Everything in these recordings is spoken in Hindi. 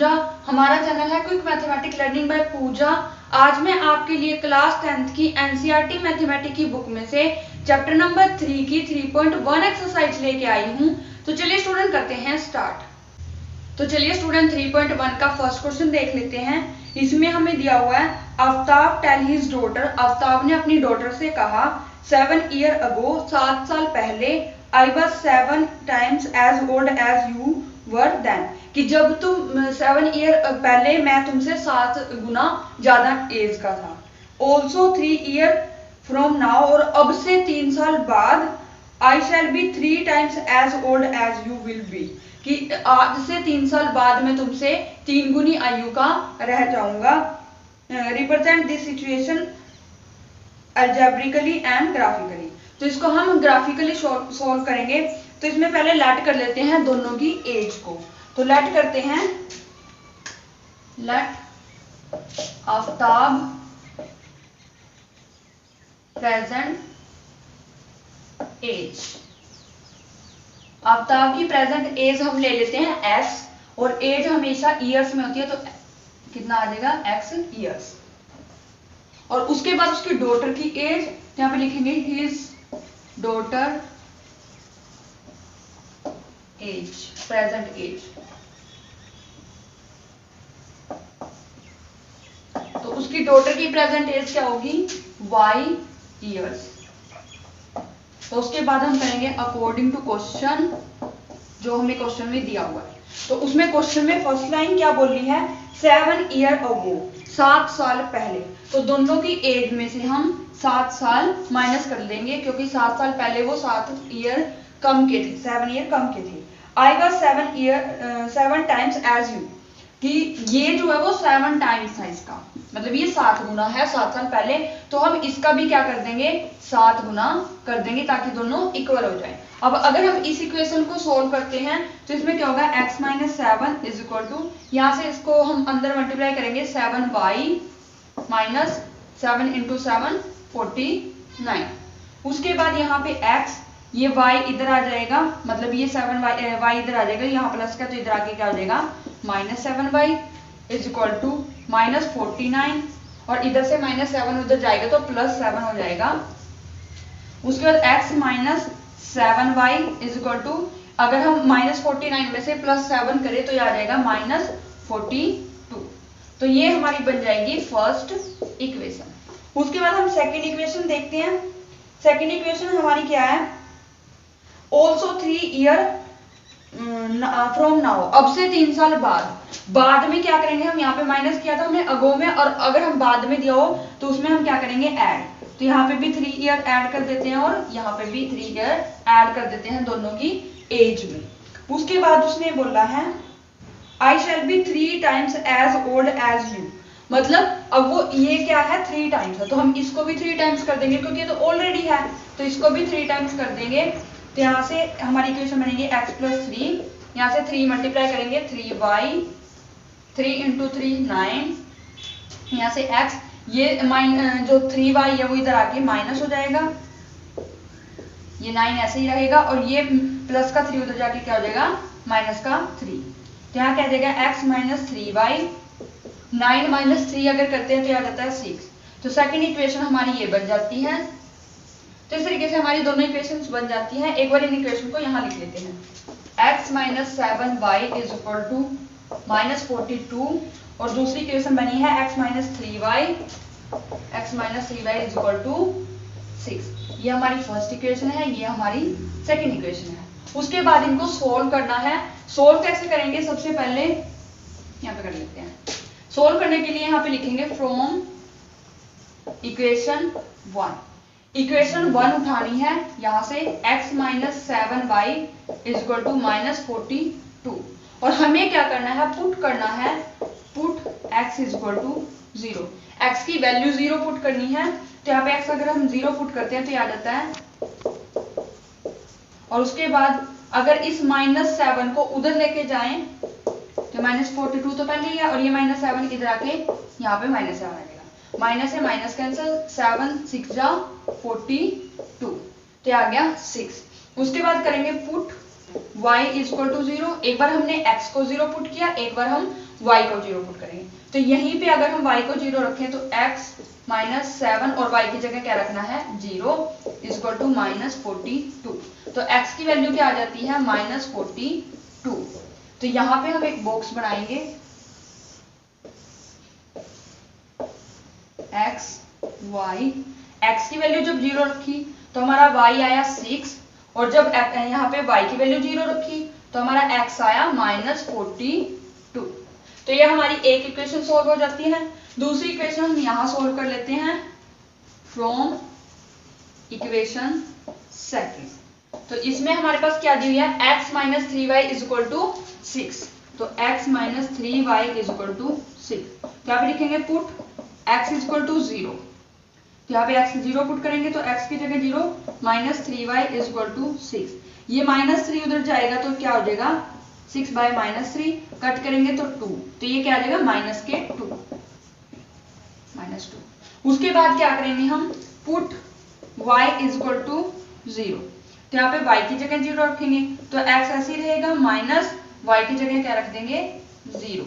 पूजा। हमारा चैनल है क्विक मैथमेटिक्स लर्निंग बाय पूजा। आज मैं आपके लिए क्लास 10th की एनसीईआरटी मैथमेटिक्स की बुक में से चैप्टर नंबर 3 की 3.1 एक्सरसाइज लेके आई हूँ। तो चलिए स्टूडेंट करते हैं स्टार्ट। तो चलिए स्टूडेंट 3.1 का फर्स्ट क्वेश्चन देख लेते हैं। इसमें हमें दिया हुआ है Aftab tell his daughter, Aftab ने अपनी डॉटर से कहा 7 ईयर अगो, 7 साल पहले, I was 7 times as old as you were then, कि जब तुम 7 ईयर पहले मैं तुमसे 7 गुना ज्यादा एज का था। ऑल्सो 3 ईयर फ्रॉम नाउ, और अब से 3 साल बाद, I shall be 3 times as old as you will be, कि आज से 3 साल बाद मैं तुमसे 3 गुनी आयु का रह जाऊंगा। Represent this situation algebraically and graphically. तो इसको हम ग्राफिकली सॉल्व करेंगे। तो इसमें पहले लेट कर लेते हैं दोनों की एज को। तो लेट करते हैं, let Aftab present age. Aftab की प्रेजेंट एज हम ले लेते हैं x, और एज हमेशा ईयर्स में होती है, तो कितना आ जाएगा x ईयर्स। और उसके बाद उसकी डॉटर की एज, यहाँ पे लिखेंगे his daughter age, present age. तो उसकी डॉटर की प्रेजेंट एज क्या होगी, y ईयर्स। तो उसके बाद हम करेंगे अकॉर्डिंग टू क्वेश्चन, जो हमें क्वेश्चन में दिया हुआ है। तो उसमें क्वेश्चन में फर्स्ट लाइन क्या बोली है, 7 ईयर अगो, 7 साल पहले। तो दोनों की एज में से हम 7 साल माइनस कर लेंगे, क्योंकि 7 साल पहले वो 7 ईयर कम के थे, 7 ईयर कम के थे। I was 7 times as you, कि ये जो है वो 7 टाइम्स है इसका, मतलब ये 7 गुना है 7 साल पहले। तो हम इसका भी क्या कर देंगे, 7 गुना कर देंगे, ताकि दोनों इक्वल हो जाए। अब अगर हम इस इक्वेशन को सोल्व करते हैं तो इसमें क्या होगा, x minus 7 is equal to, यहाँ से इसको हम अंदर मल्टीप्लाई करेंगे 7y माइनस 7 इंटू 7 49। उसके बाद यहाँ पे x, ये y इधर आ जाएगा, मतलब ये 7y इधर आ जाएगा, यहाँ प्लस का, तो इधर आके क्या हो जाएगा minus 7y is equal to minus 49, और इधर से माइनस 7 उधर जाएगा तो प्लस 7 हो जाएगा। उसके बाद x minus 7y is equal to, अगर हम माइनस 49 में से प्लस 7 करें तो ये आ जाएगा माइनस 42। तो ये हमारी बन जाएगी फर्स्ट इक्वेशन। उसके बाद हम सेकंड इक्वेशन देखते हैं। सेकंड इक्वेशन हमारी क्या है, ऑल्सो 3 ईयर फ्रॉम नाउ, अब से 3 साल बाद में क्या करेंगे, हम यहाँ पे माइनस किया था हमने अगो में, और अगर हम बाद में दिया हो तो उसमें हम क्या करेंगे ऐड। तो यहाँ पे भी 3 ईयर ऐड कर देते हैं, और यहाँ पे भी 3 ईयर ऐड कर देते हैं दोनों की एज में। उसके बाद उसने बोला है I shall be 3 times as old as you, मतलब अब वो ये क्या है 3 टाइम्स है, तो हम इसको भी 3 टाइम्स कर देंगे, क्योंकि ये तो ऑलरेडी है, तो इसको भी 3 टाइम्स कर देंगे। तो यहाँ से हमारी इक्वेशन बनेगी x प्लस 3, यहाँ से 3 मल्टीप्लाई करेंगे 3y, 3 इंटू 3 9, यहाँ से x, ये जो 3y है वो इधर आके माइनस हो जाएगा, ये 9 ऐसे ही रहेगा, और ये प्लस का 3 उधर जाके क्या हो जाएगा माइनस का 3। तो यहाँ क्या जाएगा x माइनस 3y, 9 माइनस 3 अगर करते हैं तो आ जाता है 6। तो सेकंड इक्वेशन हमारी ये बन जाती है। तो इस तरीके से हमारी दोनों इक्वेशंस बन जाती हैं। एक बार इन इक्वेशन को यहाँ लिख लेते हैं, x minus 7y is equal to minus 42, और दूसरी इक्वेशन बनी है x minus 3y is equal to 6। ये हमारी फर्स्ट इक्वेशन है, ये हमारी सेकंड इक्वेशन है। उसके बाद इनको सोल्व करना है। सोल्व कैसे करेंगे, सबसे पहले यहाँ पे कर लेते हैं। सोल्व करने के लिए यहाँ पे लिखेंगे फ्रॉम इक्वेशन 1। इक्वेशन 1 उठानी है, यहाँ से x minus 7y is equal to minus 42, और हमें क्या करना है, पुट करना है, put x is equal to 0, x की वैल्यू 0 पुट करनी है। तो यहाँ पे x अगर हम 0 पुट करते हैं तो ये आ जाता है, और उसके बाद अगर इस माइनस 7 को उधर लेके जाएं तो माइनस 42 तो पहले ही है, और ये माइनस 7 इधर आके यहाँ पे माइनस 7 आ जाएगा, माइनस है माइनस कैंसिल, 7 6 जा 42, तो आ गया 6। उसके बाद करेंगे put y is equal to 0। एक बार हमने x को 0 पुट किया, एक बार हम y को 0 पुट करेंगे। तो यहीं पे अगर हम y को 0 रखें तो x -7 और y की जगह क्या रखना है 0 इक्वल टू -42। तो x की वैल्यू क्या आ जाती है -42। तो यहाँ पे हम एक बॉक्स बनाएंगे x y, x की वैल्यू जब 0 रखी तो हमारा y आया 6 और जब यहाँ पे y की वैल्यू 0 रखी तो हमारा x आया -42। तो ये हमारी एक इक्वेशन सोल्व हो जाती है। दूसरी इक्वेशन हम यहाँ सोल्व कर लेते हैं फ्रॉम इक्वेशन सेकंड। तो इसमें हमारे पास क्या दी हुई है x - 3y = 6। तो x - 3y = 6। तो यहाँ पे लिखेंगे पुट x = 0। तो यहाँ पे x 0 पुट करेंगे तो x की जगह 0 -3y = 6। ये -3 उधर जाएगा तो क्या हो जाएगा 6 बाय -3 कट करेंगे तो 2। तो ये क्या आ जाएगा -2। उसके बाद क्या करेंगे हम पुट y = 0। तो यहाँ पे y की जगह 0 रखेंगे तो x ऐसे ही रहेगा माइनस y की जगह क्या रख देंगे 0।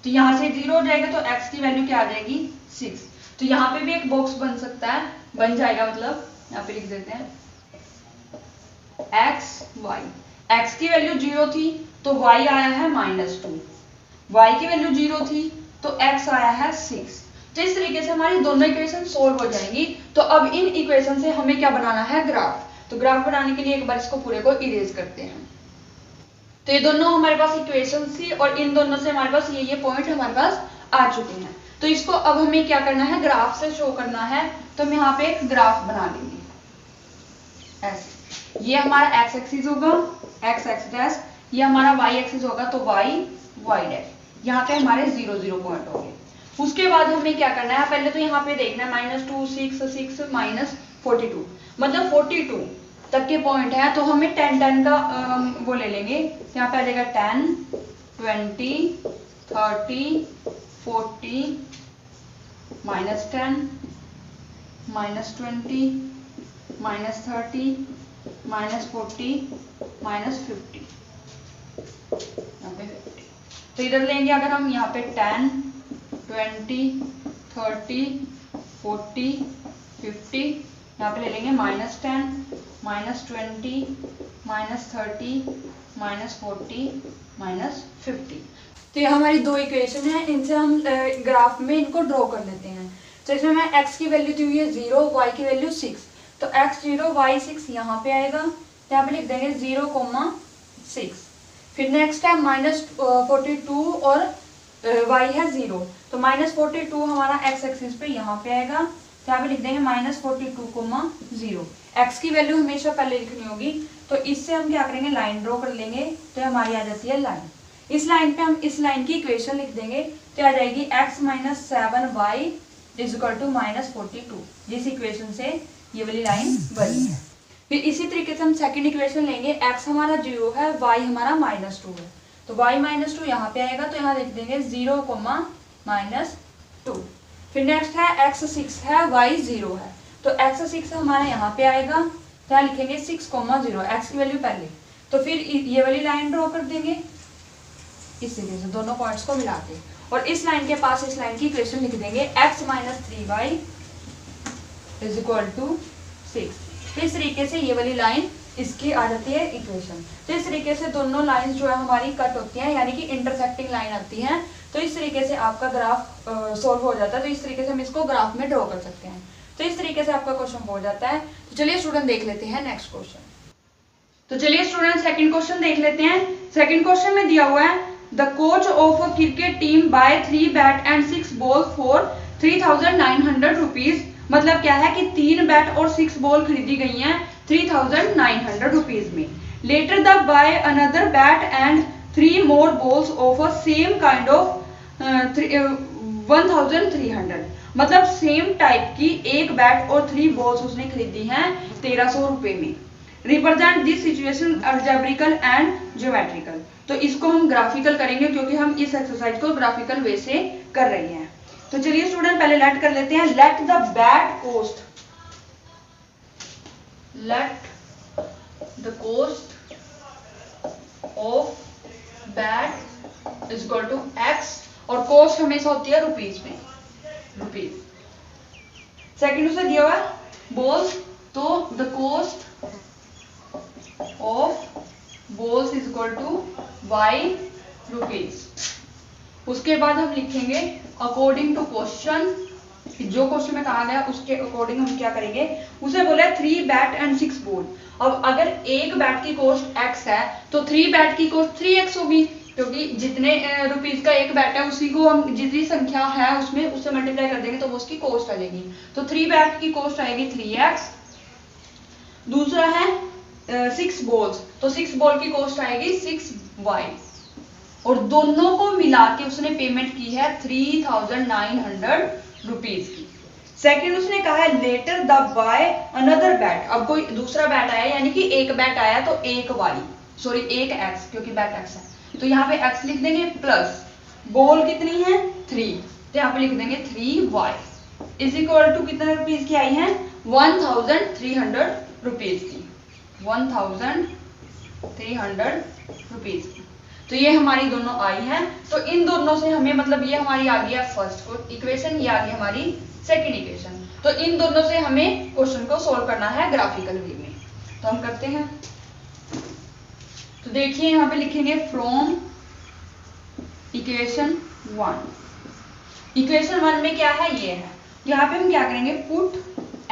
तो यहाँ से 0 हो जाएगा तो x की वैल्यू क्या आ जाएगी 6। तो यहाँ पे भी एक बॉक्स बन सकता है, बन जाएगा, मतलब यहाँ पे लिख देते हैं x y। x की वैल्यू 0 थी तो y आया है -2, y की वैल्यू 0 थी तो x आया है 6। तो इस तरीके से हमारी दोनों इक्वेशन सोल्व हो जाएंगी। तो अब इन इक्वेशन से हमें क्या बनाना है ग्राफ। तो ग्राफ बनाने के लिए एक बार इसको पूरे को इरेज करते हैं। तो ये दोनों हमारे पास इक्वेशन थी और इन दोनों से हमारे पास ये पॉइंट हमारे पास आ चुके हैं। तो इसको अब हमें क्या करना है ग्राफ से शो करना है। तो हम यहाँ पे एक ग्राफ बना लेंगे ऐसे। ये हमारा x एक्सिस होगा x डैश, ये हमारा y एक्सिस होगा तो y डैश। यहाँ पे हमारे 0 0 पॉइंट हो गए। उसके बाद हमें क्या करना है, पहले तो यहाँ पे देखना है -2 6 6 -42, मतलब 42 तक के पॉइंट है। तो हमें 10 10 का वो ले लेंगे। यहाँ पे आ जाएगा 10 20 30 40 -10 -20 -30 -40 -50। यहाँ पे 50। तो इधर लेंगे अगर हम यहाँ पे 10 20 30 40 50, यहाँ पे ले लेंगे -10 -20 -30 -40 -50। तो ये हमारी दो इक्वेशन है, इनसे हम ग्राफ में इनको ड्रॉ कर लेते हैं। तो इसमें मैं x की वैल्यू दी हुई है 0, y की वैल्यू 6। तो x 0 y 6 यहाँ पे आएगा, यहाँ पे लिख देंगे 0,6। फिर नेक्स्ट है -42 और y है 0, तो -42 हमारा x एक्सिस पे यहाँ पे आएगा। तो यहाँ पे लिख देंगे -42,0। x की वैल्यू हमेशा पहले लिखनी होगी। तो इससे हम क्या करेंगे लाइन ड्रॉ कर लेंगे। तो हमारी आ जाती है लाइन। इस लाइन पे हम इस लाइन की इक्वेशन लिख देंगे। तो आ जाएगी x - 7y = -42। जिस इक्वेशन से ये वाली लाइन बनी है। फिर इसी तरीके से हम सेकंड इक्वेशन लेंगे। x हमारा 0 है, y हमारा -2 है। तो y -2 यहाँ पे आएगा, तो यहाँ लिख देंगे 0,-2। फिर नेक्स्ट है x 6 है, y 0 है। तो x 6 हमारा यहाँ पे आएगा, तो यहाँ लिखेंगे 6,0, x की वैल्यू पहले। तो फिर ये वाली लाइन ड्रॉ कर देंगे इस तरीके से दोनों पॉइंट्स को मिला के, और इस लाइन के पास इस लाइन की इक्वेशन लिख देंगे x - 3y = 6। तो इस तरीके से ये वाली लाइन इसकी आ जाती है इक्वेशन। तो इस तरीके से दोनों लाइंस जो है हमारी कट होती हैं, यानी कि इंटरसेक्टिंग लाइन आती हैं। तो इस तरीके से आपका ग्राफ सॉल्व हो जाता है। तो इस तरीके से हम इसको ग्राफ में ड्रॉ कर सकते हैं। तो इस तरीके से आपका क्वेश्चन हो जाता है। तो चलिए स्टूडेंट देख लेते हैं नेक्स्ट क्वेश्चन। तो चलिए स्टूडेंट सेकंड क्वेश्चन देख लेते हैं। सेकंड क्वेश्चन में दिया हुआ है the coach of a cricket team buy 3 bat and 6 ball for 3,900 rupees. मतलब क्या है कि 3 बैट और 6 बॉल खरीदी गई हैं 3,900 रुपीज में। Later the buy another bat and 3 more balls of a same kind of 1,300। मतलब सेम टाइप की एक बैट और 3 बॉल्स उसने खरीदी हैं 1,300 रुपए में। Represent this situation algebraical and geometrical. तो इसको हम ग्राफिकल करेंगे क्योंकि हम इस एक्सरसाइज को ग्राफिकल वे से कर रहे हैं। तो चलिए स्टूडेंट पहले लेट कर लेते हैं। Let the bat cost, let the cost of bat is equal to x, और कॉस्ट हमेशा होती है रुपीज में, रुपीज। सेकंड उसे दिया हुआ है बॉल्स, तो the cost of balls is equal to y rupees. उसके बाद हम लिखेंगे अकॉर्डिंग टू क्वेश्चन, जो क्वेश्चन में कहा गया उसके अकॉर्डिंग हम क्या करेंगे, उसे बोला 3 बैट एंड 6 बॉल। अब अगर एक बैट की कॉस्ट x है तो 3 बैट की कॉस्ट 3x होगी, क्योंकि जितने रुपीज का एक बैट है उसी को हम जितनी संख्या है उसमें उससे मल्टीप्लाई कर देंगे तो वो उसकी कॉस्ट आ जाएगी। तो 3 बैट की कॉस्ट आएगी 3x। दूसरा है 6 बॉल्स, तो 6 बॉल की कॉस्ट आएगी 6y, और दोनों को मिला के उसने पेमेंट की है 3900 रुपीज की। सेकंड उसने कहा है later the buy another bat. अब कोई दूसरा बैट आया, यानी कि एक बैट आया तो एक x, क्योंकि बैट x है तो यहाँ पे x लिख देंगे, प्लस बॉल कितनी है 3, तो यहाँ पे लिख देंगे 3y इज इक्वल टू कितने रुपीज की आई है 1300 रुपीज की, 1300 रुपीज की। तो ये हमारी दोनों आई है। तो इन दोनों से हमें मतलब ये हमारी आ गई है फर्स्ट इक्वेशन, ये आ गई हमारी सेकंड इक्वेशन। तो इन दोनों से हमें क्वेश्चन को सोल्व करना है ग्राफिकल वे में, तो हम करते हैं। तो देखिए यहाँ पे लिखेंगे फ्रॉम इक्वेशन 1। इक्वेशन 1 में क्या है, ये है। यहाँ पे हम क्या करेंगे, put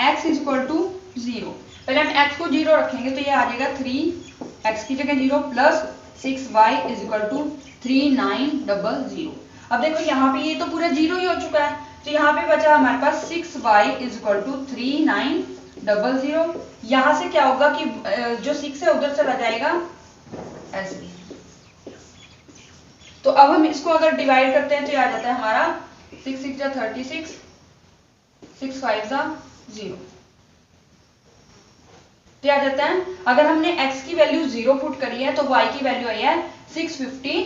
x is equal to 0। पहले हम x को 0 रखेंगे तो ये आ जाएगा 3x की जगह 0 plus 6y is equal to 3900। अब देखो यहाँ पे ये तो पूरा 0 ही हो चुका है, तो यहाँ पे बचा हमारे पास 6y इज इक्वल टू 3900। यहाँ से क्या होगा कि जो 6 है उधर चला जाएगा ऐसे। तो अब हम इसको अगर डिवाइड करते हैं तो ये आ जाता है हमारा 6 6 जा 36, 6 5 जा 0, तो आ जाता है। अगर हमने x की वैल्यू 0 पुट करी है तो y की वैल्यू आई है 650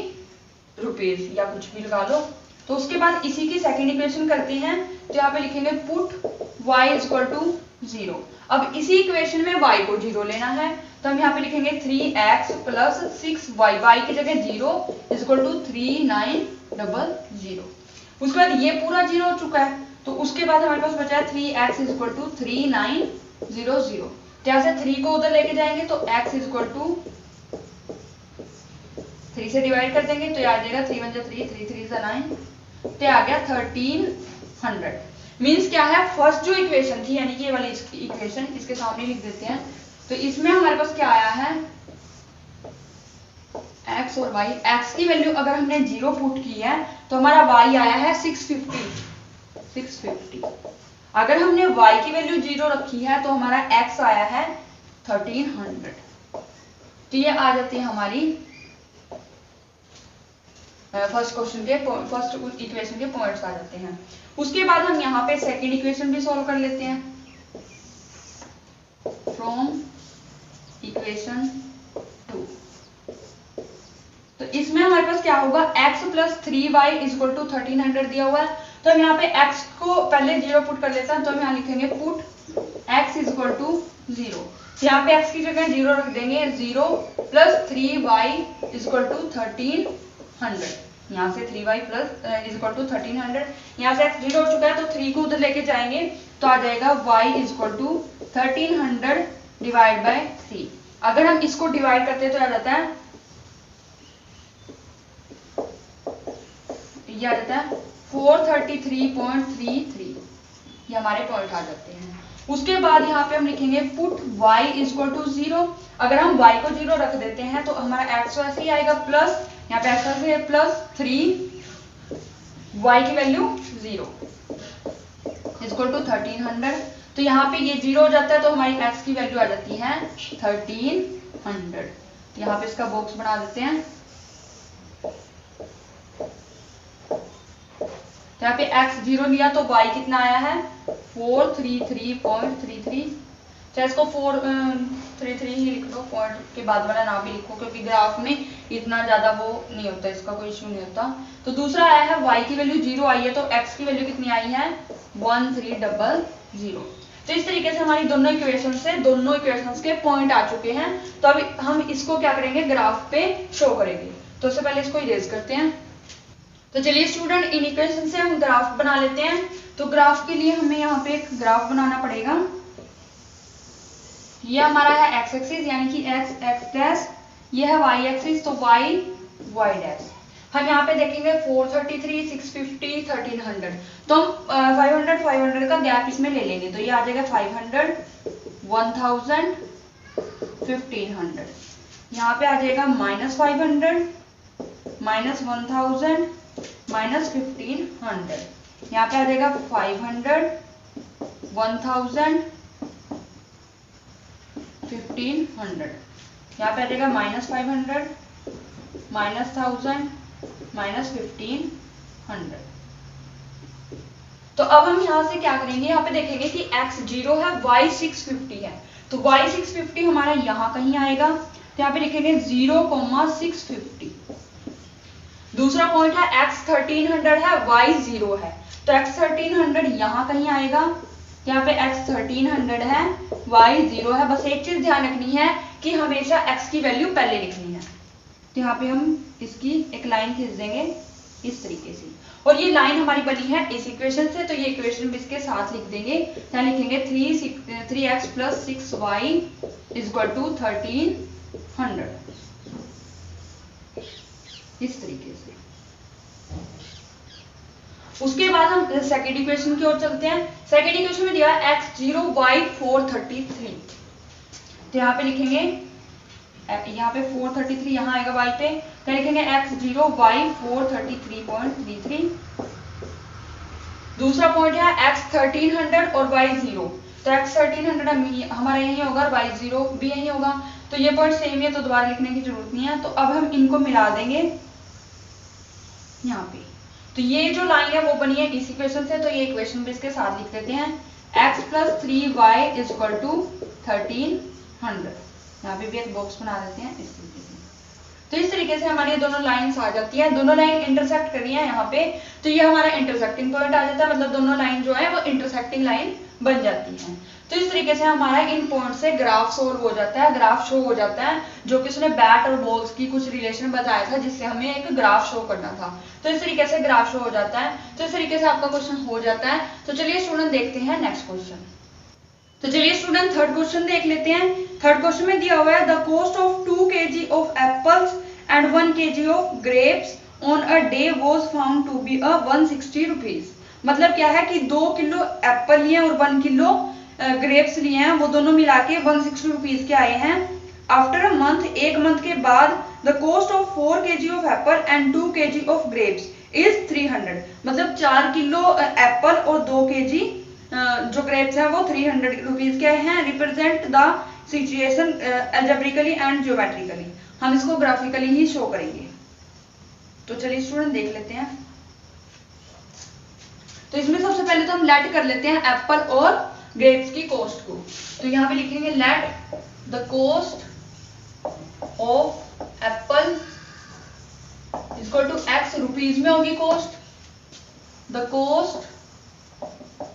रुपीज, या कुछ भी लगा लो। तो उसके बाद इसी की सेकंड इक्वेशन करते हैं, तो यहाँ पे लिखेंगे put y is equal to 0। अब इसी इक्वेशन में y को 0 लेना है, तो हम यहाँ पे लिखेंगे 3x प्लस 6y, y की जगह 0 इज इक्वल टू 3900। उसके बाद ये पूरा 0 हो चुका है, तो उसके बाद हमारे पास बचा है 3x इज इक्वल टू 3900। यहाँ से 3 को उधर लेके जाएंगे तो x इज इक्वल टू 3 से डिवाइड कर देंगे तो ये आ जाएगा 3 1 3, 3 3 9, तो आ गया 1300। मींस क्या है, फर्स्ट जो इक्वेशन थी यानी कि ये वाली इक्वेशन, इसके सामने लिख देते हैं। तो इसमें हमारे पास क्या आया है, x और y। x की वैल्यू अगर हमने 0 पुट की है तो हमारा y आया है 650। अगर हमने y की वैल्यू 0 रखी है तो हमारा x आया है 1300। तो ये आ जाती है हमारी फर्स्ट इक्वेशन के पॉइंट्स आ जाते हैं। उसके बाद हम यहाँ पे सेकंड इक्वेशन भी सॉल्व कर लेते हैं। फ्रॉम इक्वेशन 2, तो इसमें हमारे पास क्या होगा, x plus 3y is equal to 1300 दिया हुआ है। तो हम यहाँ पे x को पहले 0 पुट कर लेते हैं, तो हम यहाँ लिखेंगे put x is equal to 0। यहाँ पे x की जगह 0 रख देंगे, 0 plus 3y is equal to 1300। यहाँ से 3y plus is equal to 1300। यहाँ से x 0 हो चुका है तो 3 को उधर लेके जाएंगे तो आ जाएगा y is equal to 1300 divide by 3। अगर हम इसको डिवाइड करते हैं तो आ जाता है, ये आ जाता है 433.33। ये हमारे पॉइंट आ जाते हैं। उसके बाद यहाँ पे हम लिखेंगे put y is equal to 0। अगर हम y को 0 रख देते हैं तो हमारा x वैसे ही आएगा, प्लस यहाँ पे x वैसे है प्लस 3, y की वैल्यू 0 इज इक्वल टू 1300। तो यहाँ पे ये 0 हो जाता है तो हमारी x की वैल्यू आ जाती है 1300। यहाँ पे इसका बॉक्स बना देते हैं। तो यहाँ पे x 0 लिया तो y कितना आया है 433.33। चाहे इसको 433 ही लिख लो, पॉइंट के बाद वाला नाम भी लिखो, क्योंकि ग्राफ में इतना ज्यादा वो नहीं होता, इसका कोई इश्यू नहीं होता। तो दूसरा आया है y की वैल्यू 0 आई है, तो x की वैल्यू कितनी आई है 1300। तो इस तरीके से हमारी दोनों इक्वेशंस के पॉइंट आ चुके हैं। तो अभी हम इसको क्या करेंगे, ग्राफ पे शो करेंगे। तो तो उससे पहले इसको इरेज करते हैं। तो चलिए स्टूडेंट, इन इक्वेशन से हम ग्राफ बना लेते हैं। तो ग्राफ के लिए हमें यहाँ पे एक ग्राफ बनाना पड़ेगा। ये हमारा है एक्स एक्सिस यानी कि एक्स एक्स डैश, ये है वाई एक्सिस तो वाई वाई डैश। हम यहाँ पे देखेंगे 433, 650, 1300, तो हम 500 का गैप इसमें ले लेंगे। तो ये आ जाएगा 500, 1000, 1500। यहाँ पे आ जाएगा -500, -1000, -1500। यहाँ पे आ जाएगा 500, 1000, 1500। यहाँ पे आ जाएगा -500, -1000, -1500। तो अब हम यहाँ से क्या करेंगे, यहाँ पे देखेंगे कि x 0 है, y 650 है। तो y 650 हमारा यहाँ कहीं आएगा, तो यहाँ पे लिखेंगे 0,650। दूसरा पॉइंट है x 1300 है, y 0 है, तो x 1300 यहाँ कहीं आएगा। यहाँ पे x 1300 है, y 0 है। बस एक चीज ध्यान रखनी है कि हमेशा x की वैल्यू पहले लिखनी है। तो यहाँ पे हम इसकी एक लाइन खींच देंगे इस तरीके से, और ये लाइन हमारी बनी है इस इक्वेशन से, तो ये इक्वेशन भी इसके साथ लिख देंगे। यहाँ लिखेंगे 3x + 6y = 1300, इस तरीके से। उसके बाद हम सेकेंड इक्वेशन की ओर चलते हैं। सेकेंड इक्वेशन में दिया है x 0 y 433। तो यहाँ पे लिखेंगे, यहाँ पे 433 यहाँ आएगा y पे, तो लिखेंगे x 0 y 433.33। दूसरा पॉइंट है x 1300 और y 0, तो x 1300 हमारा यही होगा और y 0 भी यही होगा। तो ये पॉइंट सेम है, तो दोबारा लिखने की जरूरत नहीं है। तो अब हम इनको मिला देंगे यहाँ पे। तो ये जो लाइन है वो बनी है इस इक्वेशन से, तो ये इक्वेशन भी इसके साथ लिख देते हैं। x + 3y = 1300। यहाँ पे भी एक बॉक्स बना देते हैं इस तरीके से। तो इस तरीके से हमारी दोनों लाइंस आ जाती है। दोनों लाइन इंटरसेक्ट कर रही है यहाँ पे, तो ये हमारा इंटरसेक्टिंग पॉइंट आ जाता है, मतलब दोनों लाइन जो है वो इंटरसेक्टिंग लाइन बन जाती है। तो इस तरीके से हमारा इन पॉइंट से ग्राफ सोल्व हो जाता है, ग्राफ शो हो जाता है, जो कि उसने बैट और बॉल्स की कुछ रिलेशन बताया था जिससे हमें एक ग्राफ शो करना था। तो इस तरीके से ग्राफ शो हो जाता है। तो इस तरीके से आपका क्वेश्चन हो जाता है। तो चलिए स्टूडेंट देखते हैं नेक्स्ट क्वेश्चन। तो चलिए स्टूडेंट थर्ड क्वेश्चन देख लेते हैं। थर्ड क्वेश्चन में दिया हुआ है the cost of 2 kg of apples and 1 kg of grapes on a day was found to be 160 rupees. मतलब क्या है कि 2 किलो एप्पल लिए और 1 किलो ग्रेप्स लिए हैं, वो दोनों मिला के 160 रुपीज के आए हैं। आफ्टर अ मंथ, एक मंथ के बाद, the cost of 4 kg of Apple and 2 kg of grapes is 300। मतलब 4 किलो एप्पल और 2 kg जो ग्रेप्स हैं वो 300 रुपीज के हैं। Represent the situation algebraically and geometrically. हम इसको ग्राफिकली ही शो करेंगे। तो चलिए स्टूडेंट देख लेते हैं। तो इसमें सबसे पहले तो हम लेट कर लेते हैं एप्पल और ग्रेप्स की कॉस्ट को। तो यहाँ पे लिखेंगे let the cost of apple equal to x rupees में होगी cost, the cost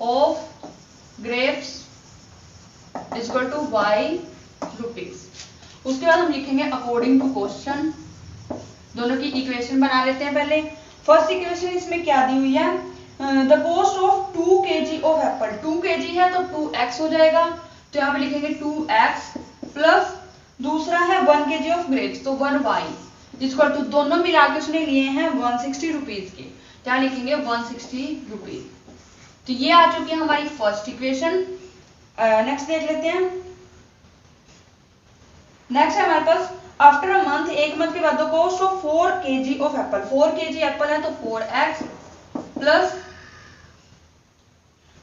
of grapes equal to y rupees. उसके बाद हम लिखेंगे अकॉर्डिंग टू क्वेश्चन। दोनों की इक्वेशन बना लेते हैं पहले। फर्स्ट इक्वेशन इसमें क्या दी हुई है, the cost of 2 kg of Apple. 2 kg है तो 2x हो जाएगा, तो यहाँ पे लिखेंगे 2x प्लस दूसरा है 1 kg ऑफ ग्रेप्स, तो 1y इक्वल टू दोनों मिला के उसने लिए हैं 160 रुपीज के, तो यहाँ लिखेंगे 160 रुपीज। तो ये आ चुकी है हमारी फर्स्ट इक्वेशन। नेक्स्ट देख लेते हैं। नेक्स्ट है हमारे पास आफ्टर अ मंथ, एक मंथ के बाद, the cost of 4 kg of Apple. 4 kg Apple है तो 4x plus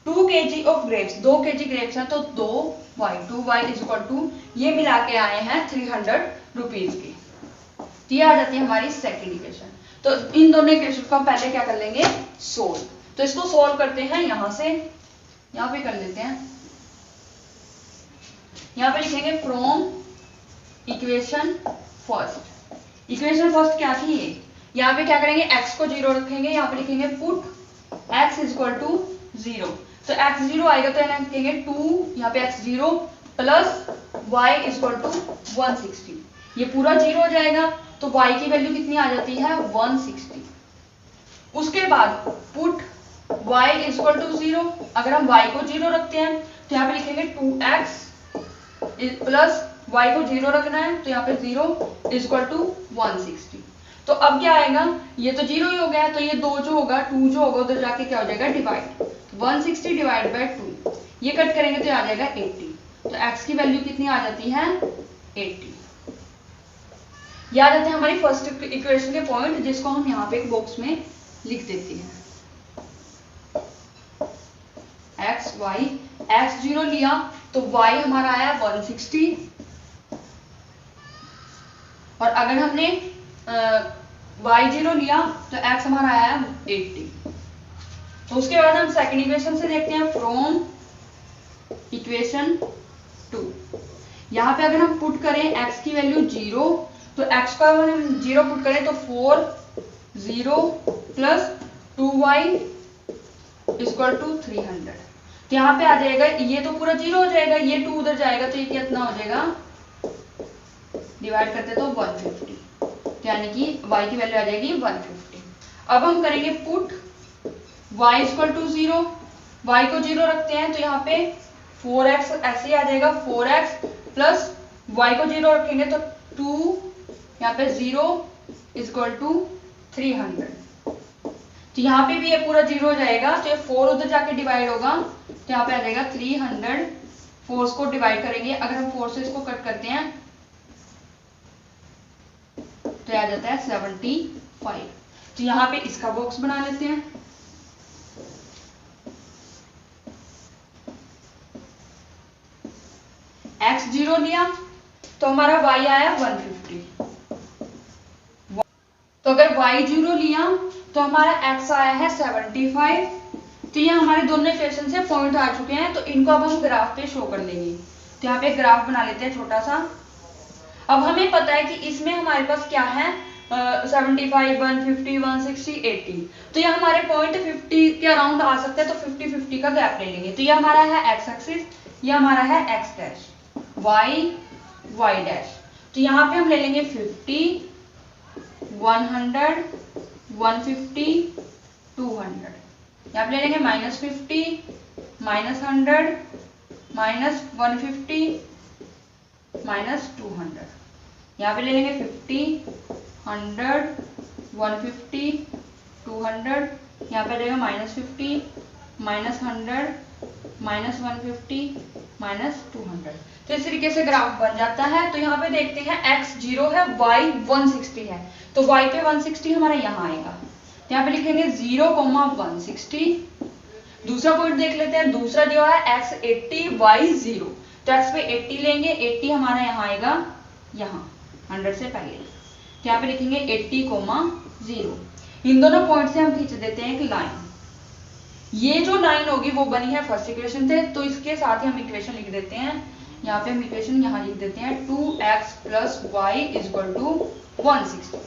2 kg of grapes, 2 kg grapes है तो 2y, 2y इक्वल टू ये मिला के आए हैं 300 रुपीज के। ये आ जाती है हमारी सेकेंड इक्वेशन। तो इन दोनों इक्वेशन को हम पहले क्या कर लेंगे, सोल्व। तो इसको सोल्व करते हैं यहां से, यहां पे कर लेते हैं। यहां पे लिखेंगे from equation first. Equation first क्या थी ये, यहाँ पे क्या करेंगे x को 0 रखेंगे, यहाँ पे लिखेंगे पुट x इक्वल टू 0। तो x 0 आएगा तो यहाँ लिखेंगे 2, यहाँ पे x 0 plus y equal to 160। ये पूरा 0 हो जाएगा तो y की वैल्यू कितनी आ जाती है 160। उसके बाद put y is equal to 0, अगर हम y को 0 रखते हैं तो यहाँ पे लिखेंगे 2x प्लस y को 0 रखना है तो यहाँ पे 0 इज इक्वल टू 160। तो अब क्या आएगा, ये तो 0 ही हो गया, तो ये 2 जो होगा 2 जो होगा उधर जाके क्या हो जाएगा डिवाइड, 160 डिवाइड बाय 2, ये कट करेंगे तो आ जाएगा 80। तो x की वैल्यू कितनी आ जाती है 80। ये आ जाते हैं हमारी फर्स्ट इक्वेशन के पॉइंट, जिसको हम यहाँ पे एक बॉक्स में लिख देते हैं। x y, x 0 लिया तो y हमारा आया 160, और अगर हमने y 0 लिया तो x हमारा आया 80। तो उसके बाद हम सेकंड इक्वेशन से देखते हैं, फ्रॉम इक्वेशन 2। यहाँ पे अगर हम पुट करें x की वैल्यू 0, तो x का अगर हम 0 पुट करें तो 4 0 प्लस 2y इक्वल टू 300। तो यहाँ पे आ जाएगा, ये तो पूरा 0 हो जाएगा, ये 2 उधर जाएगा तो ये कितना हो जाएगा, डिवाइड करते तो 150, यानी कि y की वैल्यू आ जाएगी 150। अब हम करेंगे put y equal to 0, y को 0 रखते हैं तो यहाँ पे 4x ऐसे ही आ जाएगा, 4x प्लस y को 0 रखेंगे तो 2, यहाँ पे 0 इक्वल टू 300। तो यहाँ पे भी ये पूरा 0 हो जाएगा, तो ये 4 उधर जाके डिवाइड होगा तो यहाँ पे आ जाएगा 300। 4 को डिवाइड करेंगे, अगर हम 4 से इसको कट करते हैं तो आ जाता है 75। तो यहाँ पे इसका बॉक्स बना लेते हैं। x 0 लिया तो हमारा y आया 150। तो अगर y 0 लिया तो हमारा x आया है 75। तो ये हमारे दोनों इक्वेशन से पॉइंट आ चुके हैं, तो इनको अब हम ग्राफ पे शो कर लेंगे। तो यहाँ पे ग्राफ बना लेते हैं छोटा सा। अब हमें पता है कि इसमें हमारे पास क्या है, 75 150 160 80। तो ये हमारे पॉइंट 50 के अराउंड आ सकते हैं, तो 50-50 का गैप ले लेंगे। तो ये हमारा है एक्स एक्सिस, ये हमारा है एक्स डैश, y डैश। तो यहाँ पे हम ले लेंगे 50 100 150 200। यहाँ पे ले लेंगे -50 -100 -150 -200। यहाँ पे ले लेंगे 50 100 150 200। यहाँ पे रहेगा -50 -100 -150 -200। तो इस तरीके से ग्राफ बन जाता है। तो यहाँ पे देखते हैं x 0 है, y 160 है, तो y पे 160 हमारा यहाँ आएगा। तो यहाँ पे लिखेंगे 0, 160। दूसरा पॉइंट देख लेते हैं, दूसरा जो है x 80 y 0। तो x पे 80 लेंगे, 80 हमारा यहाँ आएगा, यहाँ 100 से पहले। तो यहाँ पे लिखेंगे 80, 0। इन दोनों पॉइंट से हम खींच देते हैं एक लाइन। ये जो लाइन होगी वो बनी है फर्स्ट इक्वेशन से, तो इसके साथ ही हम इक्वेशन लिख देते हैं। यहाँ पे हम इक्वेशन यहाँ लिख देते हैं 2x plus y equal to 160।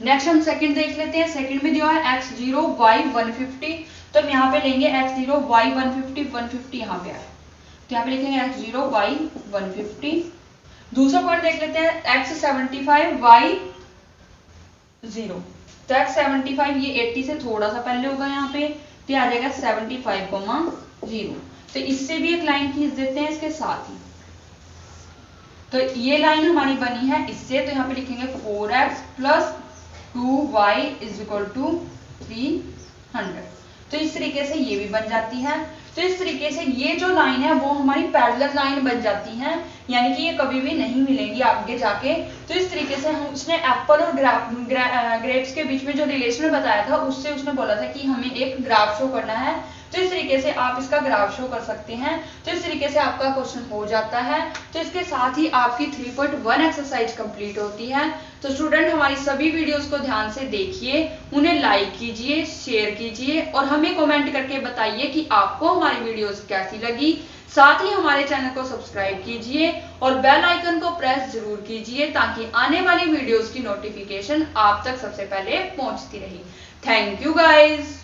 Next हम सेकंड देख लेते हैं। सेकंड में दिया है x 0 y 150। तो हम यहाँ पे लेंगे x 0 y 150 150 यहाँ पे आए, तो यहाँ पे लिखेंगे x 0 y 150। दूसरा पॉइंट देख लेते हैं x 75 y 0। तो x 75 ये 80 से थोड़ा सा पहले होगा यहाँ पे, तो आ जाएगा 75, 0। तो इससे भी एक लाइन खींच देते हैं इसके साथ ही। तो ये लाइन हमारी बनी है इससे, तो यहाँ पे लिखेंगे 4x plus 2y is equal to 300। तो इस तरीके से ये भी बन जाती है। तो इस तरीके से ये जो लाइन है वो हमारी पैरेलल लाइन बन जाती है, यानी कि ये कभी भी नहीं मिलेंगी आगे जाके। तो इस तरीके से हम उसने एप्पल और ग्रेप्स के बीच में जो रिलेशन बताया था उससे उसने बोला था कि हमें एक ग्राफ शो करना है। तो इस तरीके से आप इसका ग्राफ शो कर सकते हैं। तो इस तरीके से आपका क्वेश्चन हो जाता है। तो इसके साथ ही आपकी 3.1 एक्सरसाइज कंप्लीट होती है। तो स्टूडेंट हमारी सभी वीडियोस को ध्यान से देखिए, उन्हें लाइक कीजिए, शेयर कीजिए और हमें कमेंट करके बताइए कि आपको हमारी वीडियोस कैसी लगी। साथ ही हमारे चैनल को सब्सक्राइब कीजिए और बेल आइकन को प्रेस जरूर कीजिए ताकि आने वाली वीडियोस की नोटिफिकेशन आप तक सबसे पहले पहुंचती रहे। Thank you guys.